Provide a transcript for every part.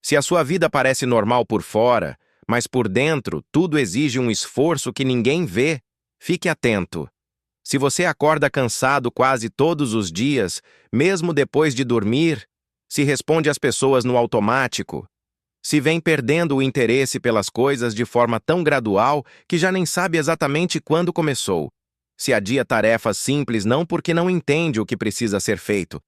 Se a sua vida parece normal por fora, mas por dentro tudo exige um esforço que ninguém vê, fique atento. Se você acorda cansado quase todos os dias, mesmo depois de dormir, se responde às pessoas no automático, se vem perdendo o interesse pelas coisas de forma tão gradual que já nem sabe exatamente quando começou, se adia tarefas simples não porque não entende o que precisa ser feito,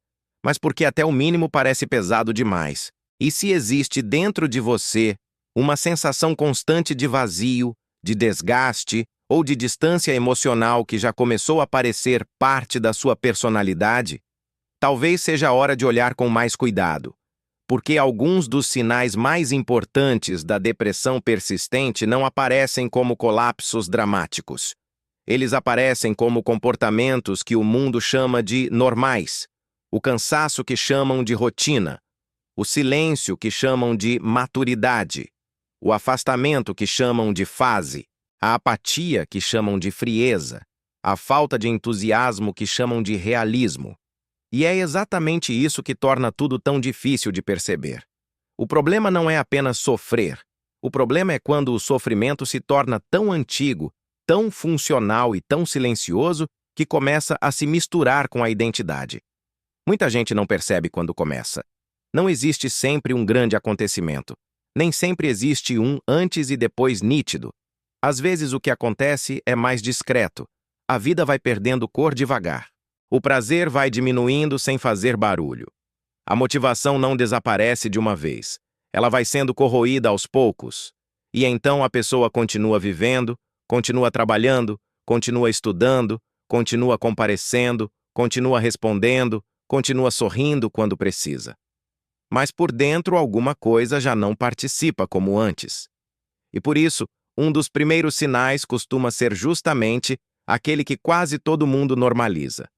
mas porque até o mínimo parece pesado demais, e se existe dentro de você uma sensação constante de vazio, de desgaste ou de distância emocional que já começou a parecer parte da sua personalidade, talvez seja a hora de olhar com mais cuidado, porque alguns dos sinais mais importantes da depressão persistente não aparecem como colapsos dramáticos. Eles aparecem como comportamentos que o mundo chama de normais, o cansaço que chamam de rotina, o silêncio que chamam de maturidade, o afastamento que chamam de fase, a apatia que chamam de frieza, a falta de entusiasmo que chamam de realismo. E é exatamente isso que torna tudo tão difícil de perceber. O problema não é apenas sofrer. O problema é quando o sofrimento se torna tão antigo, tão funcional e tão silencioso que começa a se misturar com a identidade. Muita gente não percebe quando começa. Não existe sempre um grande acontecimento. Nem sempre existe um antes e depois nítido. Às vezes o que acontece é mais discreto. A vida vai perdendo cor devagar. O prazer vai diminuindo sem fazer barulho. A motivação não desaparece de uma vez. Ela vai sendo corroída aos poucos. E então a pessoa continua vivendo, continua trabalhando, continua estudando, continua comparecendo, continua respondendo, continua sorrindo quando precisa. Mas por dentro alguma coisa já não participa como antes. E por isso, um dos primeiros sinais costuma ser justamente aquele que quase todo mundo normaliza.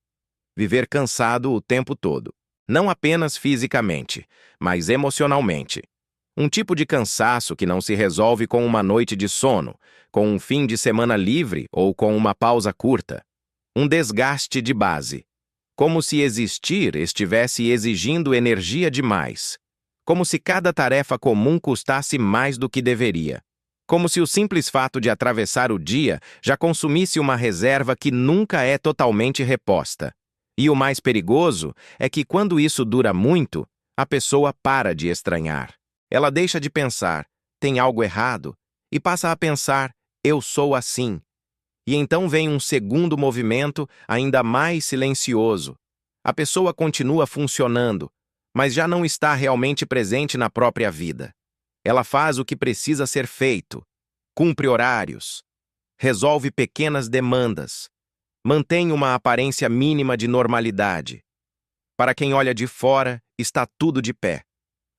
Viver cansado o tempo todo. Não apenas fisicamente, mas emocionalmente. Um tipo de cansaço que não se resolve com uma noite de sono, com um fim de semana livre ou com uma pausa curta. Um desgaste de base. Como se existir estivesse exigindo energia demais. Como se cada tarefa comum custasse mais do que deveria. Como se o simples fato de atravessar o dia já consumisse uma reserva que nunca é totalmente reposta. E o mais perigoso é que quando isso dura muito, a pessoa para de estranhar. Ela deixa de pensar, tem algo errado, e passa a pensar, eu sou assim. E então vem um segundo movimento ainda mais silencioso. A pessoa continua funcionando, mas já não está realmente presente na própria vida. Ela faz o que precisa ser feito, cumpre horários, resolve pequenas demandas, mantém uma aparência mínima de normalidade. Para quem olha de fora, está tudo de pé.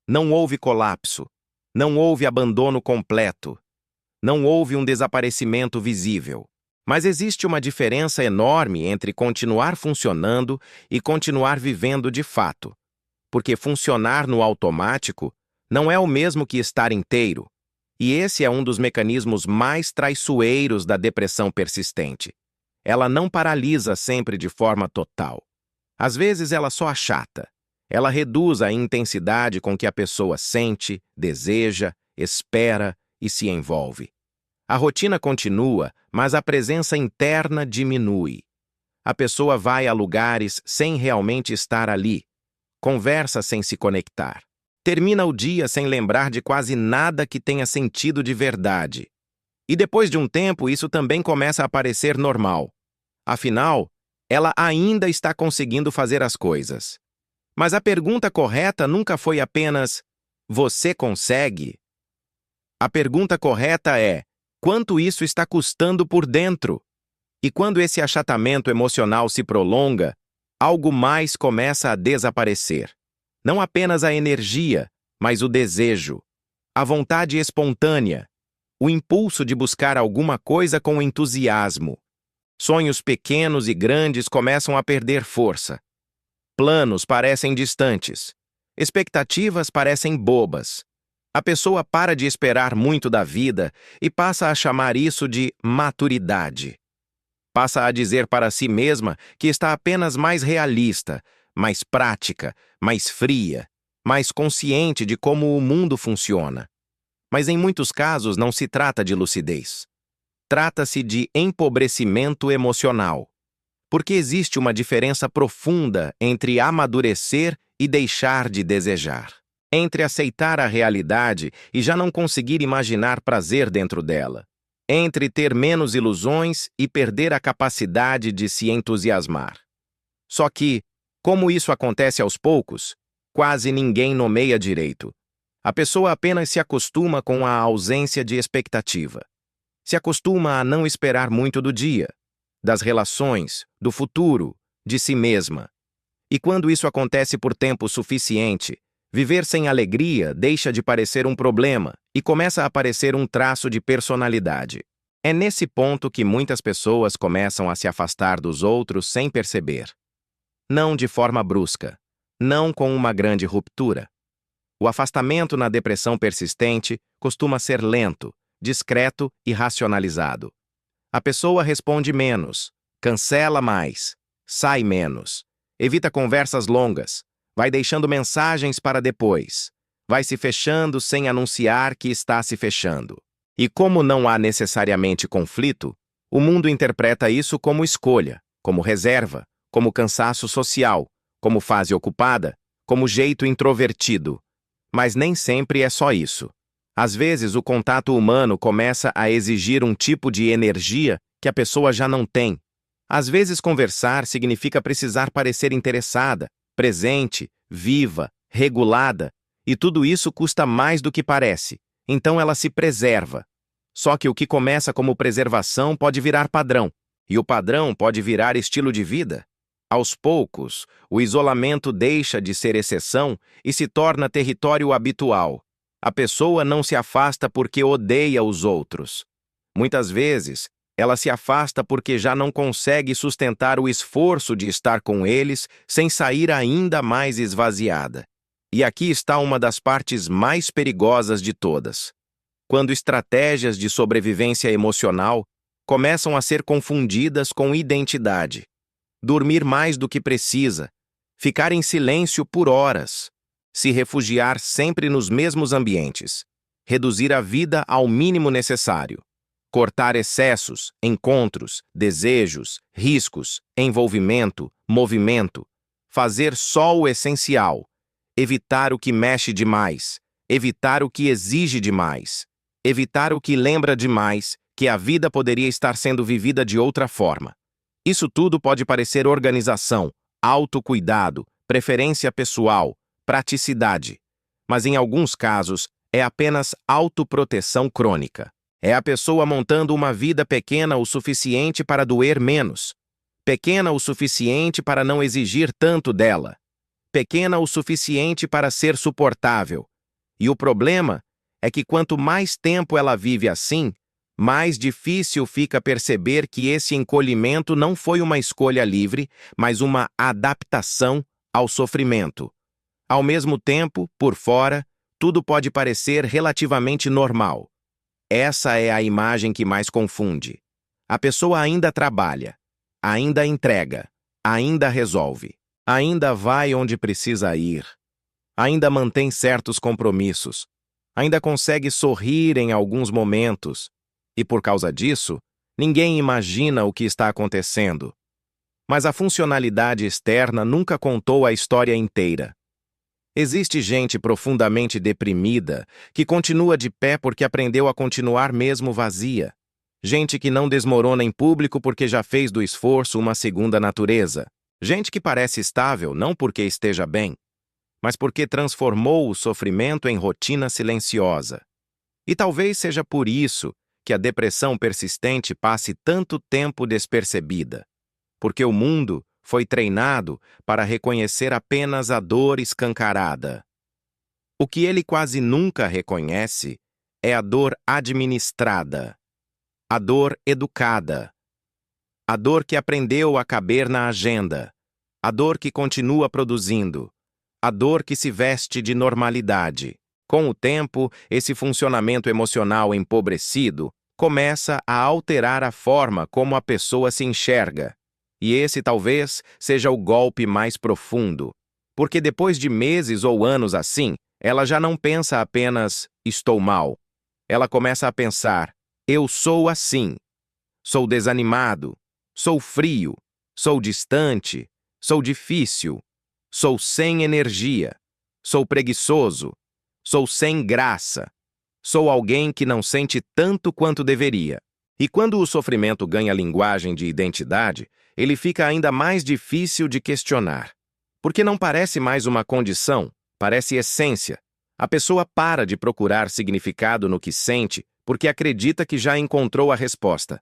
Não houve colapso, não houve abandono completo, não houve um desaparecimento visível. Mas existe uma diferença enorme entre continuar funcionando e continuar vivendo de fato. Porque funcionar no automático não é o mesmo que estar inteiro. E esse é um dos mecanismos mais traiçoeiros da depressão persistente. Ela não paralisa sempre de forma total. Às vezes ela só achata. Ela reduz a intensidade com que a pessoa sente, deseja, espera e se envolve. A rotina continua, mas a presença interna diminui. A pessoa vai a lugares sem realmente estar ali. Conversa sem se conectar. Termina o dia sem lembrar de quase nada que tenha sentido de verdade. E depois de um tempo, isso também começa a parecer normal. Afinal, ela ainda está conseguindo fazer as coisas. Mas a pergunta correta nunca foi apenas: você consegue? A pergunta correta é: quanto isso está custando por dentro? E quando esse achatamento emocional se prolonga, algo mais começa a desaparecer. Não apenas a energia, mas o desejo, a vontade espontânea, o impulso de buscar alguma coisa com entusiasmo. Sonhos pequenos e grandes começam a perder força. Planos parecem distantes. Expectativas parecem bobas. A pessoa para de esperar muito da vida e passa a chamar isso de maturidade. Passa a dizer para si mesma que está apenas mais realista, mais prática, mais fria. mais consciente de como o mundo funciona. Mas em muitos casos não se trata de lucidez. Trata-se de empobrecimento emocional. Porque existe uma diferença profunda entre amadurecer e deixar de desejar. Entre aceitar a realidade e já não conseguir imaginar prazer dentro dela. Entre ter menos ilusões e perder a capacidade de se entusiasmar. Só que, como isso acontece aos poucos, quase ninguém nomeia direito. A pessoa apenas se acostuma com a ausência de expectativa. Se acostuma a não esperar muito do dia, das relações, do futuro, de si mesma. E quando isso acontece por tempo suficiente, viver sem alegria deixa de parecer um problema e começa a parecer um traço de personalidade. É nesse ponto que muitas pessoas começam a se afastar dos outros sem perceber. Não de forma brusca, não com uma grande ruptura. O afastamento na depressão persistente costuma ser lento, discreto e racionalizado. A pessoa responde menos, cancela mais, sai menos, evita conversas longas, vai deixando mensagens para depois, vai se fechando sem anunciar que está se fechando. E como não há necessariamente conflito, o mundo interpreta isso como escolha, como reserva, como cansaço social, como fase ocupada, como jeito introvertido. Mas nem sempre é só isso. Às vezes, o contato humano começa a exigir um tipo de energia que a pessoa já não tem. Às vezes, conversar significa precisar parecer interessada, presente, viva, regulada, e tudo isso custa mais do que parece. Então ela se preserva. Só que o que começa como preservação pode virar padrão, e o padrão pode virar estilo de vida. Aos poucos, o isolamento deixa de ser exceção e se torna território habitual. A pessoa não se afasta porque odeia os outros. Muitas vezes, ela se afasta porque já não consegue sustentar o esforço de estar com eles sem sair ainda mais esvaziada. E aqui está uma das partes mais perigosas de todas. Quando estratégias de sobrevivência emocional começam a ser confundidas com identidade. Dormir mais do que precisa, ficar em silêncio por horas, se refugiar sempre nos mesmos ambientes, reduzir a vida ao mínimo necessário, cortar excessos, encontros, desejos, riscos, envolvimento, movimento, fazer só o essencial, evitar o que mexe demais, evitar o que exige demais, evitar o que lembra demais que a vida poderia estar sendo vivida de outra forma. Isso tudo pode parecer organização, autocuidado, preferência pessoal, praticidade. Mas em alguns casos, é apenas autoproteção crônica. É a pessoa montando uma vida pequena o suficiente para doer menos. Pequena o suficiente para não exigir tanto dela. Pequena o suficiente para ser suportável. E o problema é que quanto mais tempo ela vive assim, mais difícil fica perceber que esse encolhimento não foi uma escolha livre, mas uma adaptação ao sofrimento. Ao mesmo tempo, por fora, tudo pode parecer relativamente normal. Essa é a imagem que mais confunde. A pessoa ainda trabalha, ainda entrega, ainda resolve, ainda vai onde precisa ir, ainda mantém certos compromissos, ainda consegue sorrir em alguns momentos, e por causa disso, ninguém imagina o que está acontecendo. Mas a funcionalidade externa nunca contou a história inteira. Existe gente profundamente deprimida que continua de pé porque aprendeu a continuar mesmo vazia. Gente que não desmorona em público porque já fez do esforço uma segunda natureza. Gente que parece estável não porque esteja bem, mas porque transformou o sofrimento em rotina silenciosa. E talvez seja por isso que a depressão persistente passe tanto tempo despercebida. Porque o mundo foi treinado para reconhecer apenas a dor escancarada. O que ele quase nunca reconhece é a dor administrada, a dor educada, a dor que aprendeu a caber na agenda, a dor que continua produzindo, a dor que se veste de normalidade. Com o tempo, esse funcionamento emocional empobrecido começa a alterar a forma como a pessoa se enxerga. E esse talvez seja o golpe mais profundo. Porque depois de meses ou anos assim, ela já não pensa apenas estou mal. Ela começa a pensar: eu sou assim. Sou desanimado, sou frio, sou distante, sou difícil, sou sem energia, sou preguiçoso, sou sem graça, sou alguém que não sente tanto quanto deveria. E quando o sofrimento ganha linguagem de identidade, ele fica ainda mais difícil de questionar. Porque não parece mais uma condição, parece essência. A pessoa para de procurar significado no que sente porque acredita que já encontrou a resposta.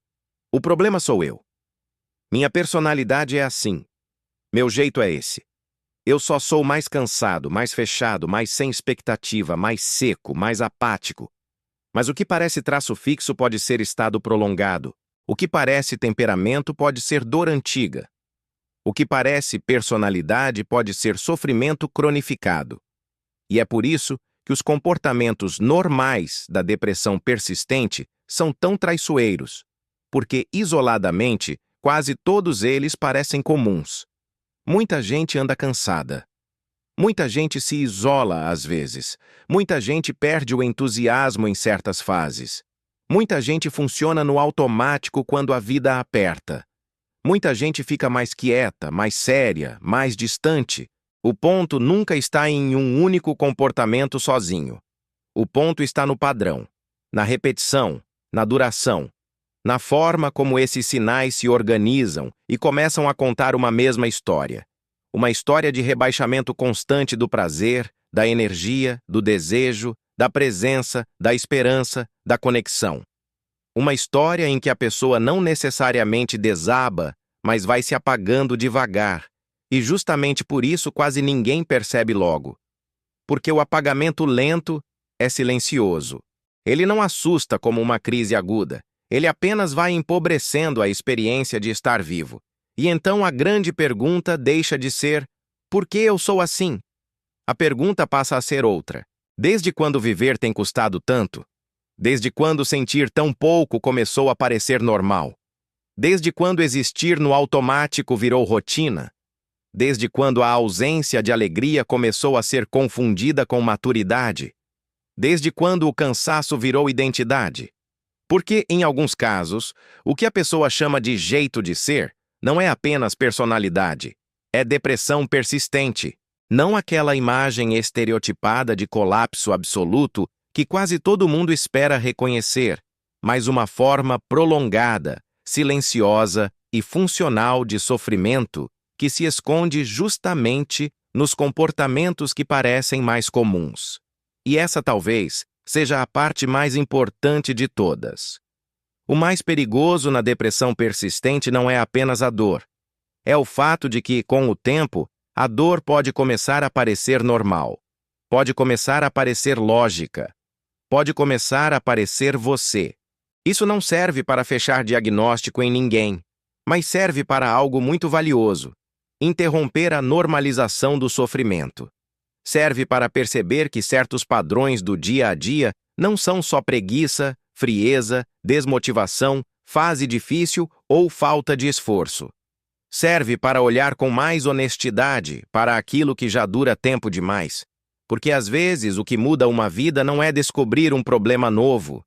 O problema sou eu. Minha personalidade é assim. Meu jeito é esse. Eu só sou mais cansado, mais fechado, mais sem expectativa, mais seco, mais apático. Mas o que parece traço fixo pode ser estado prolongado. O que parece temperamento pode ser dor antiga. O que parece personalidade pode ser sofrimento cronificado. E é por isso que os comportamentos normais da depressão persistente são tão traiçoeiros, porque, isoladamente, quase todos eles parecem comuns. Muita gente anda cansada. Muita gente se isola às vezes. Muita gente perde o entusiasmo em certas fases. Muita gente funciona no automático quando a vida aperta. Muita gente fica mais quieta, mais séria, mais distante. O ponto nunca está em um único comportamento sozinho. O ponto está no padrão, na repetição, na duração, na forma como esses sinais se organizam e começam a contar uma mesma história. Uma história de rebaixamento constante do prazer, da energia, do desejo, da presença, da esperança, da conexão. Uma história em que a pessoa não necessariamente desaba, mas vai se apagando devagar, e justamente por isso quase ninguém percebe logo. Porque o apagamento lento é silencioso. Ele não assusta como uma crise aguda. Ele apenas vai empobrecendo a experiência de estar vivo. E então a grande pergunta deixa de ser: por que eu sou assim? A pergunta passa a ser outra: desde quando viver tem custado tanto? Desde quando sentir tão pouco começou a parecer normal? Desde quando existir no automático virou rotina? Desde quando a ausência de alegria começou a ser confundida com maturidade? Desde quando o cansaço virou identidade? Porque, em alguns casos, o que a pessoa chama de jeito de ser não é apenas personalidade, é depressão persistente. Não aquela imagem estereotipada de colapso absoluto que quase todo mundo espera reconhecer, mas uma forma prolongada, silenciosa e funcional de sofrimento que se esconde justamente nos comportamentos que parecem mais comuns. E essa talvez seja a parte mais importante de todas. O mais perigoso na depressão persistente não é apenas a dor. É o fato de que, com o tempo, a dor pode começar a parecer normal. Pode começar a parecer lógica. Pode começar a parecer você. Isso não serve para fechar diagnóstico em ninguém, mas serve para algo muito valioso: interromper a normalização do sofrimento. Serve para perceber que certos padrões do dia a dia não são só preguiça, frieza, desmotivação, fase difícil ou falta de esforço. Serve para olhar com mais honestidade para aquilo que já dura tempo demais. Porque às vezes o que muda uma vida não é descobrir um problema novo.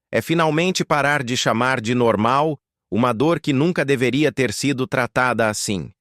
É finalmente parar de chamar de normal uma dor que nunca deveria ter sido tratada assim.